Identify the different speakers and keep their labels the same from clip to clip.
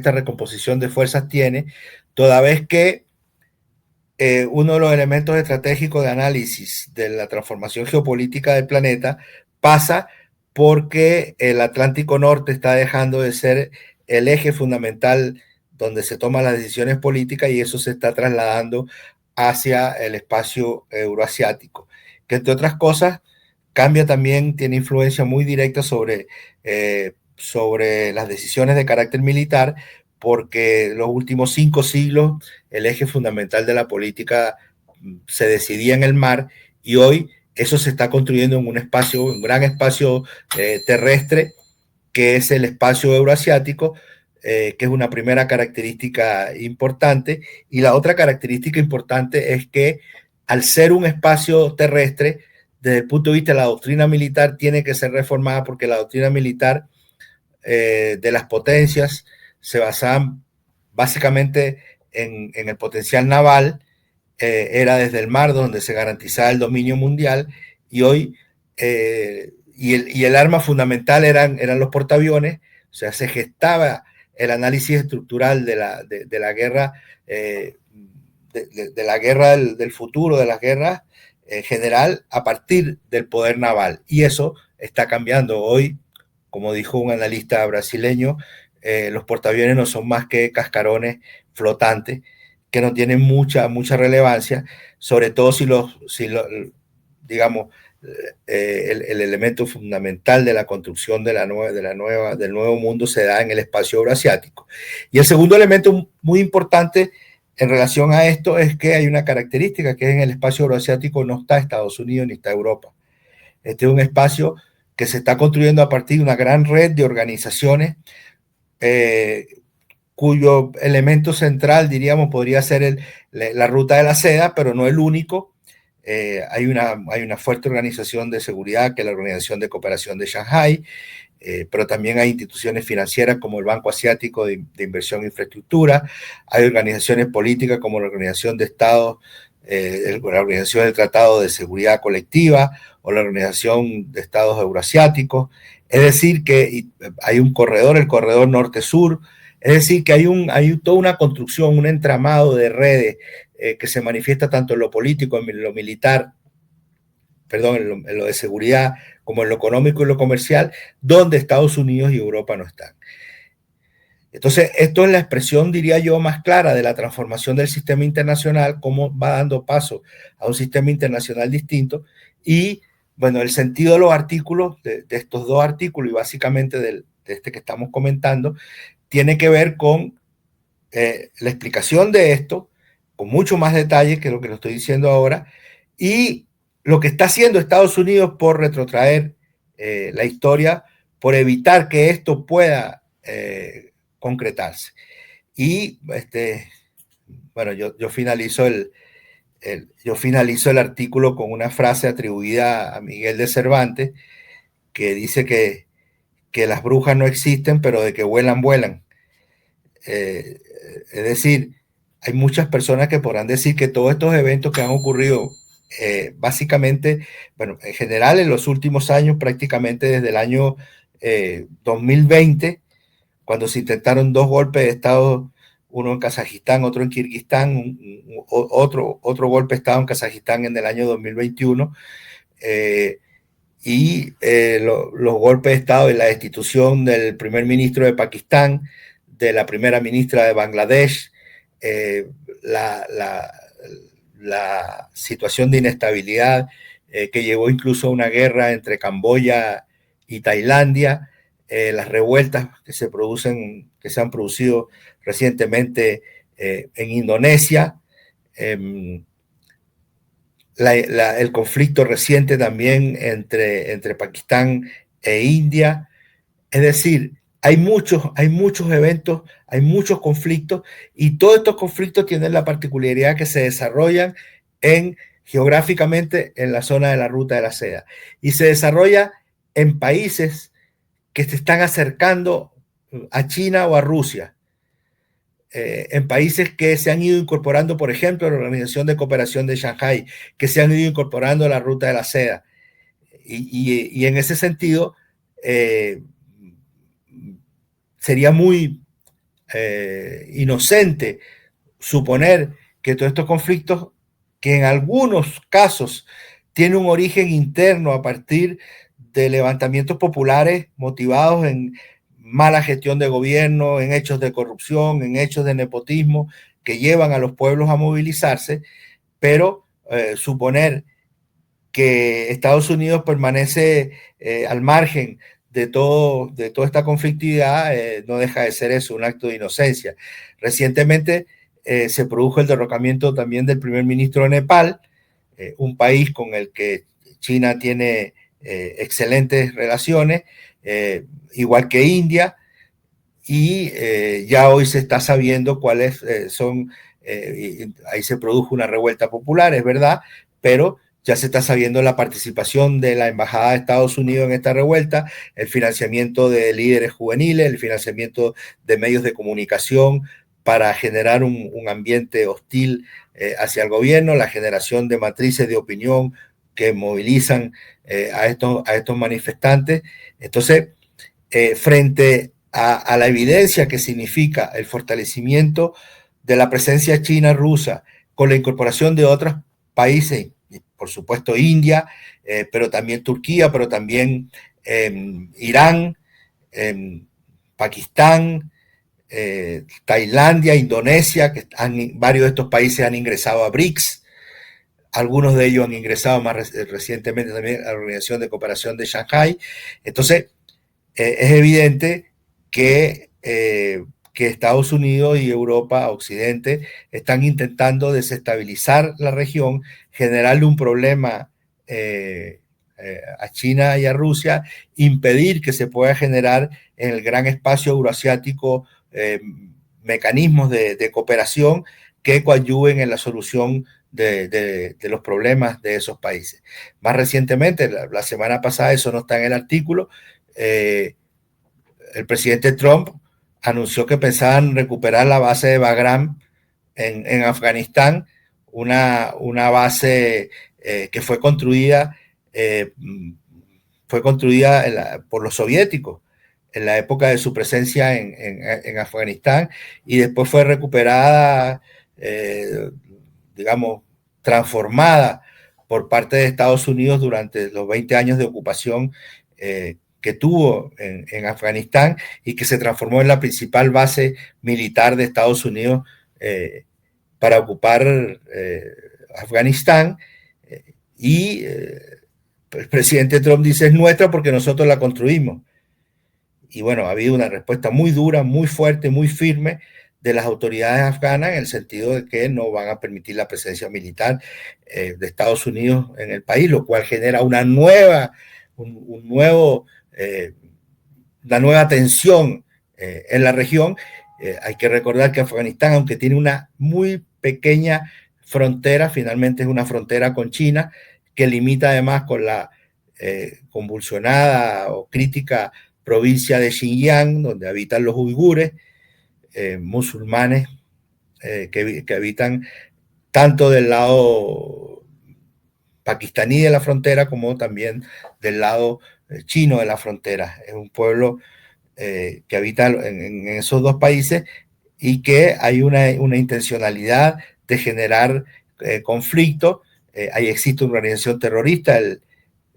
Speaker 1: esta recomposición de fuerzas tiene, toda vez que uno de los elementos estratégicos de análisis de la transformación geopolítica del planeta pasa porque el Atlántico Norte está dejando de ser el eje fundamental donde se toman las decisiones políticas y eso se está trasladando hacia el espacio euroasiático, que entre otras cosas cambia también, tiene influencia muy directa sobre las decisiones de carácter militar, porque los últimos 5 siglos el eje fundamental de la política se decidía en el mar y hoy eso se está construyendo en un espacio, un gran espacio terrestre, que es el espacio euroasiático, que es una primera característica importante. Y la otra característica importante es que al ser un espacio terrestre, desde el punto de vista de la doctrina militar, tiene que ser reformada porque la doctrina militar de las potencias se basaban básicamente en el potencial naval, era desde el mar donde se garantizaba el dominio mundial y hoy y el arma fundamental eran los portaaviones, o sea, se gestaba el análisis estructural de la guerra, de la guerra del futuro, de las guerras en general, a partir del poder naval. Y eso está cambiando hoy, como dijo un analista brasileño, los portaaviones no son más que cascarones flotantes que no tienen mucha relevancia, sobre todo si digamos, el elemento fundamental de la construcción del nuevo mundo se da en el espacio euroasiático. Y el segundo elemento muy importante en relación a esto es que hay una característica, que en el espacio euroasiático no está Estados Unidos ni está Europa. Este es un espacio que se está construyendo a partir de una gran red de organizaciones cuyo elemento central, diríamos, podría ser la ruta de la seda, pero no el único. Hay una fuerte organización de seguridad, que es la Organización de Cooperación de Shanghái, pero también hay instituciones financieras como el Banco Asiático de Inversión e Infraestructura, hay organizaciones políticas como la Organización de Estados, la Organización del Tratado de Seguridad Colectiva o la Organización de Estados Eurasiáticos. Es decir, que hay un corredor, el corredor norte-sur. Es decir, que hay toda una construcción, un entramado de redes que se manifiesta tanto en lo político, en lo militar, perdón, en lo de seguridad, como en lo económico y lo comercial, donde Estados Unidos y Europa no están. Entonces, esto es la expresión, diría yo, más clara de la transformación del sistema internacional, cómo va dando paso a un sistema internacional distinto. Y, bueno, el sentido de los artículos, de estos dos artículos y básicamente de este que estamos comentando, tiene que ver con la explicación de esto, con mucho más detalle que lo que lo estoy diciendo ahora, y lo que está haciendo Estados Unidos por retrotraer la historia, por evitar que esto pueda concretarse. Y bueno, yo finalizo el artículo con una frase atribuida a Miguel de Cervantes, que dice que las brujas no existen, pero de que vuelan, vuelan. Es decir, hay muchas personas que podrán decir que todos estos eventos que han ocurrido, básicamente, bueno, en general en los últimos años, prácticamente desde el año 2020, cuando se intentaron 2 golpes de Estado, uno en Kazajistán, otro en Kirguistán, otro golpe de Estado en Kazajistán en el año 2021, los golpes de Estado y la destitución del primer ministro de Pakistán, de la primera ministra de Bangladesh, la situación de inestabilidad que llevó incluso a una guerra entre Camboya y Tailandia, las revueltas que se han producido recientemente en Indonesia, el conflicto reciente también entre Pakistán e India. Es decir, hay muchos eventos, hay muchos conflictos, y todos estos conflictos tienen la particularidad que se desarrollan geográficamente en la zona de la Ruta de la Seda, y se desarrolla en países que se están acercando a China o a Rusia, en países que se han ido incorporando, por ejemplo, a la Organización de Cooperación de Shanghái, que se han ido incorporando a la Ruta de la Seda. Y en ese sentido, sería muy inocente suponer que todos estos conflictos, que en algunos casos tienen un origen interno a partir de levantamientos populares motivados en mala gestión de gobierno, en hechos de corrupción, en hechos de nepotismo que llevan a los pueblos a movilizarse, pero suponer que Estados Unidos permanece al margen de toda esta conflictividad no deja de ser eso, un acto de inocencia. Recientemente se produjo el derrocamiento también del primer ministro de Nepal, un país con el que China tiene excelentes relaciones, igual que India, y ya hoy se está sabiendo cuáles son, ahí se produjo una revuelta popular, es verdad, pero ya se está sabiendo la participación de la Embajada de Estados Unidos en esta revuelta, el financiamiento de líderes juveniles, el financiamiento de medios de comunicación para generar un ambiente hostil hacia el gobierno, la generación de matrices de opinión que movilizan a estos manifestantes. Entonces, frente a la evidencia que significa el fortalecimiento de la presencia china-rusa con la incorporación de otros países, por supuesto India, pero también Turquía, pero también Irán, Pakistán, Tailandia, Indonesia, varios de estos países han ingresado a BRICS, algunos de ellos han ingresado más recientemente también a la Organización de Cooperación de Shanghái. Entonces, es evidente que Estados Unidos y Europa, Occidente, están intentando desestabilizar la región, generarle un problema a China y a Rusia, impedir que se pueda generar en el gran espacio euroasiático mecanismos de cooperación que coadyuven en la solución de los problemas de esos países. Más recientemente, la semana pasada, eso no está en el artículo, el presidente Trump anunció que pensaban recuperar la base de Bagram en Afganistán, una base que fue construida por los soviéticos en la época de su presencia en Afganistán y después fue recuperada, digamos, transformada por parte de Estados Unidos durante los 20 años de ocupación que tuvo en Afganistán y que se transformó en la principal base militar de Estados Unidos para ocupar Afganistán. Y el presidente Trump dice es nuestra porque nosotros la construimos. Y bueno, ha habido una respuesta muy dura, muy fuerte, muy firme de las autoridades afganas en el sentido de que no van a permitir la presencia militar de Estados Unidos en el país, lo cual genera una nueva tensión en la región. Hay que recordar que Afganistán, aunque tiene una muy pequeña frontera, finalmente es una frontera con China, que limita además con la convulsionada o crítica provincia de Xinjiang, donde habitan los uigures, musulmanes que habitan tanto del lado pakistaní de la frontera como también del lado chino de la frontera. Es un pueblo que habita en esos dos países y que hay una intencionalidad de generar conflicto. Ahí existe una organización terrorista,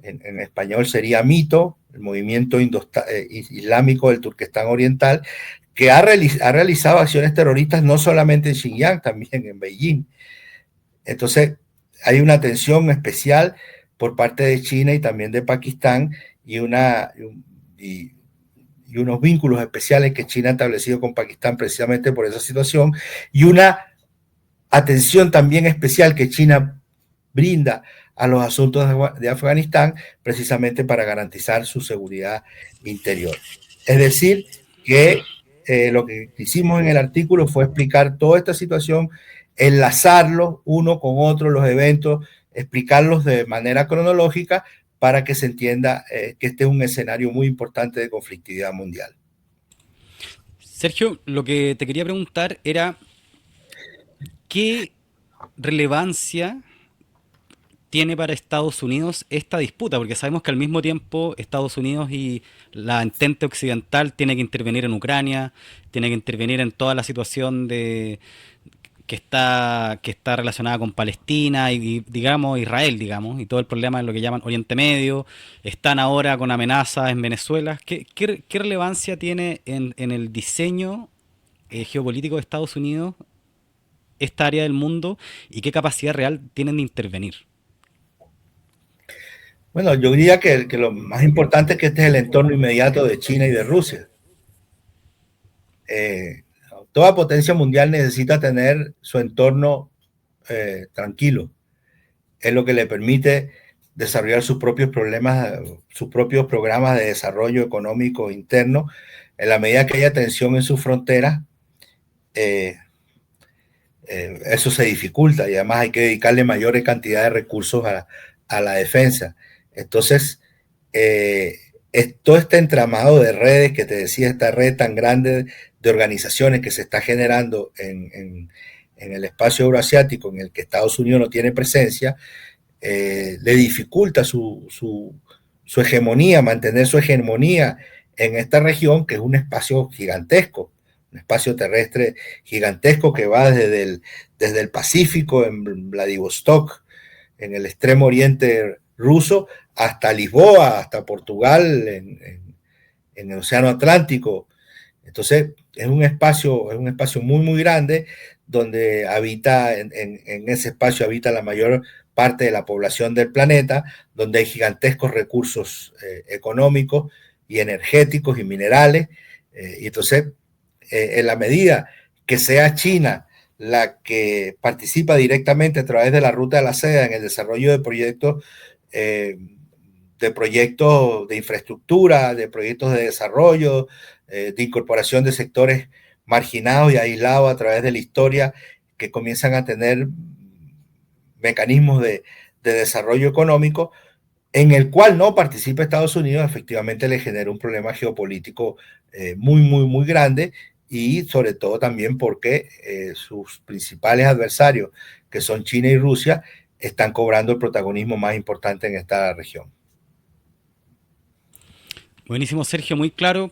Speaker 1: en español sería MITO, el Movimiento Islámico del Turquestán Oriental, que ha realizado acciones terroristas no solamente en Xinjiang, también en Beijing. Entonces, hay una tensión especial por parte de China y también de Pakistán y unos vínculos especiales que China ha establecido con Pakistán precisamente por esa situación y una atención también especial que China brinda a los asuntos de Afganistán precisamente para garantizar su seguridad interior. Es decir, que lo que hicimos en el artículo fue explicar toda esta situación, enlazarlos uno con otro, los eventos, explicarlos de manera cronológica para que se entienda que este es un escenario muy importante de conflictividad mundial.
Speaker 2: Sergio, lo que te quería preguntar era, ¿qué relevancia tiene para Estados Unidos esta disputa? Porque sabemos que al mismo tiempo Estados Unidos y la entente occidental tiene que intervenir en Ucrania, tiene que intervenir en toda la situación de que está relacionada con Palestina digamos Israel, digamos, y todo el problema de lo que llaman Oriente Medio. Están ahora con amenazas en Venezuela. ¿Qué relevancia tiene en el diseño geopolítico de Estados Unidos esta área del mundo y qué capacidad real tienen de intervenir?
Speaker 1: Bueno, yo diría que lo más importante es que este es el entorno inmediato de China y de Rusia. Eh, Toda potencia mundial necesita tener su entorno tranquilo. Es lo que le permite desarrollar sus propios problemas, sus propios programas de desarrollo económico interno. En la medida que haya tensión en sus fronteras, eh, eso se dificulta y además hay que dedicarle mayores cantidades de recursos a la defensa. Entonces, todo este entramado de redes que te decía, esta red tan grande de organizaciones que se está generando en el espacio euroasiático en el que Estados Unidos no tiene presencia, le dificulta su hegemonía, mantener su hegemonía en esta región, que es un espacio gigantesco, un espacio terrestre gigantesco que va desde el Pacífico, en Vladivostok, en el extremo oriente ruso, hasta Lisboa, hasta Portugal, en el Océano Atlántico. Entonces, es un espacio muy, muy grande donde habita, en ese espacio habita la mayor parte de la población del planeta, donde hay gigantescos recursos económicos y energéticos y minerales. Y entonces, en la medida que sea China la que participa directamente a través de la Ruta de la Seda en el desarrollo eh, de proyectos de infraestructura, de proyectos de desarrollo, de incorporación de sectores marginados y aislados a través de la historia que comienzan a tener mecanismos de desarrollo económico en el cual no participa Estados Unidos, efectivamente le genera un problema geopolítico muy, muy, muy grande y sobre todo también porque sus principales adversarios, que son China y Rusia, están cobrando el protagonismo más importante en esta región.
Speaker 2: Buenísimo, Sergio, muy claro.